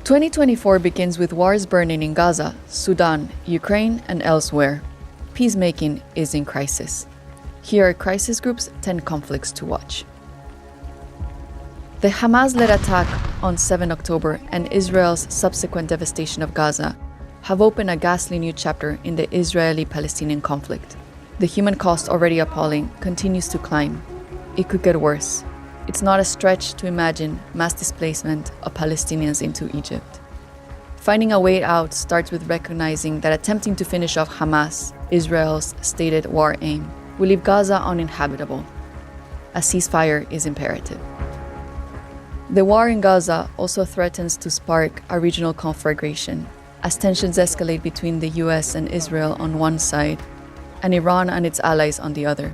2024 begins with wars burning in Gaza, Sudan, Ukraine, and elsewhere. Peacemaking is in crisis. Here are Crisis Group's 10 conflicts to watch. The Hamas-led attack on 7 October and Israel's subsequent devastation of Gaza have opened a ghastly new chapter in the Israeli-Palestinian conflict. The human cost, already appalling, continues to climb. It could get worse. It's not a stretch to imagine mass displacement of Palestinians into Egypt. Finding a way out starts with recognizing that attempting to finish off Hamas, Israel's stated war aim, will leave Gaza uninhabitable. A ceasefire is imperative. The war in Gaza also threatens to spark a regional conflagration as tensions escalate between the US and Israel on one side and Iran and its allies on the other.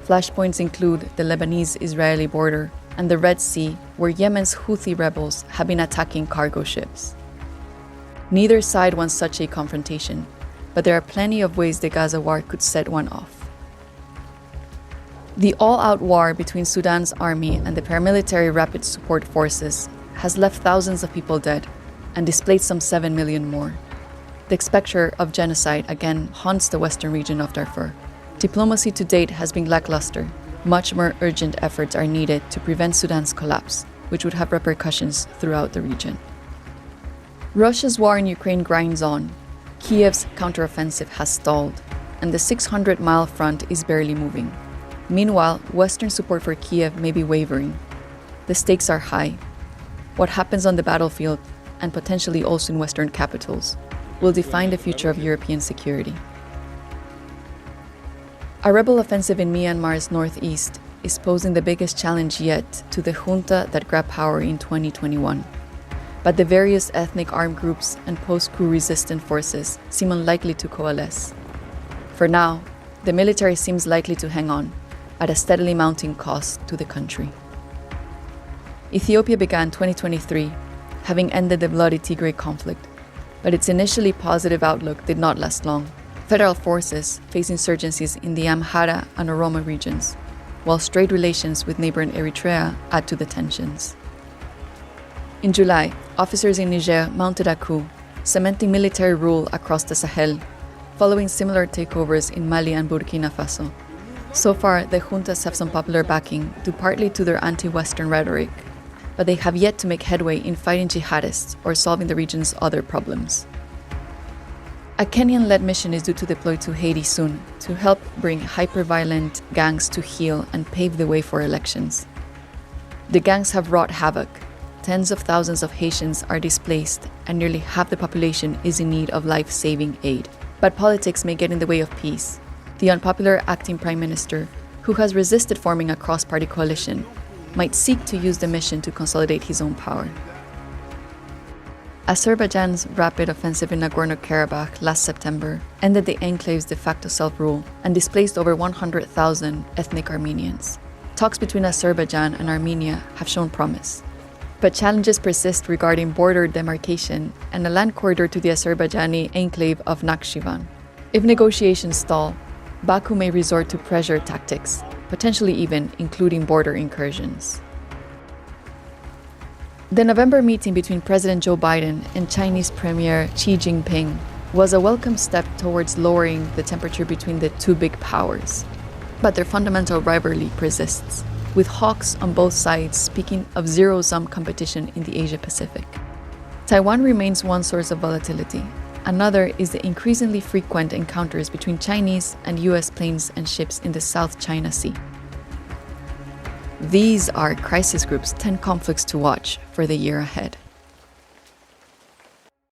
Flashpoints include the Lebanese-Israeli border and the Red Sea, where Yemen's Houthi rebels have been attacking cargo ships. Neither side wants such a confrontation, but there are plenty of ways the Gaza war could set one off. The all-out war between Sudan's army and the paramilitary Rapid Support Forces has left thousands of people dead and displaced some 7 million more. The specter of genocide again haunts the western region of Darfur. Diplomacy to date has been lackluster. Much more urgent efforts are needed to prevent Sudan's collapse, which would have repercussions throughout the region. Russia's war in Ukraine grinds on. Kiev's counteroffensive has stalled, and the 600-mile front is barely moving. Meanwhile, Western support for Kiev may be wavering. The stakes are high. What happens on the battlefield, and potentially also in Western capitals, will define the future of European security. A rebel offensive in Myanmar's northeast is posing the biggest challenge yet to the junta that grabbed power in 2021. But the various ethnic armed groups and post-coup resistant forces seem unlikely to coalesce. For now, the military seems likely to hang on, at a steadily mounting cost to the country. Ethiopia began 2023, having ended the bloody Tigray conflict, but its initially positive outlook did not last long. Federal forces face insurgencies in the Amhara and Oromo regions, while strained relations with neighboring Eritrea add to the tensions. In July, officers in Niger mounted a coup, cementing military rule across the Sahel, following similar takeovers in Mali and Burkina Faso. So far, the juntas have some popular backing due partly to their anti-Western rhetoric, but they have yet to make headway in fighting jihadists or solving the region's other problems. A Kenyan-led mission is due to deploy to Haiti soon to help bring hyper-violent gangs to heel and pave the way for elections. The gangs have wrought havoc. Tens of thousands of Haitians are displaced, and nearly half the population is in need of life-saving aid. But politics may get in the way of peace. The unpopular acting prime minister, who has resisted forming a cross-party coalition, might seek to use the mission to consolidate his own power. Azerbaijan's rapid offensive in Nagorno-Karabakh last September ended the enclave's de facto self-rule and displaced over 100,000 ethnic Armenians. Talks between Azerbaijan and Armenia have shown promise. But challenges persist regarding border demarcation and a land corridor to the Azerbaijani enclave of Nakhchivan. If negotiations stall, Baku may resort to pressure tactics, potentially even including border incursions. The November meeting between President Joe Biden and Chinese Premier Xi Jinping was a welcome step towards lowering the temperature between the two big powers. But their fundamental rivalry persists, with hawks on both sides speaking of zero-sum competition in the Asia-Pacific. Taiwan remains one source of volatility. Another is the increasingly frequent encounters between Chinese and US planes and ships in the South China Sea. These are Crisis Group's 10 conflicts to watch for the year ahead.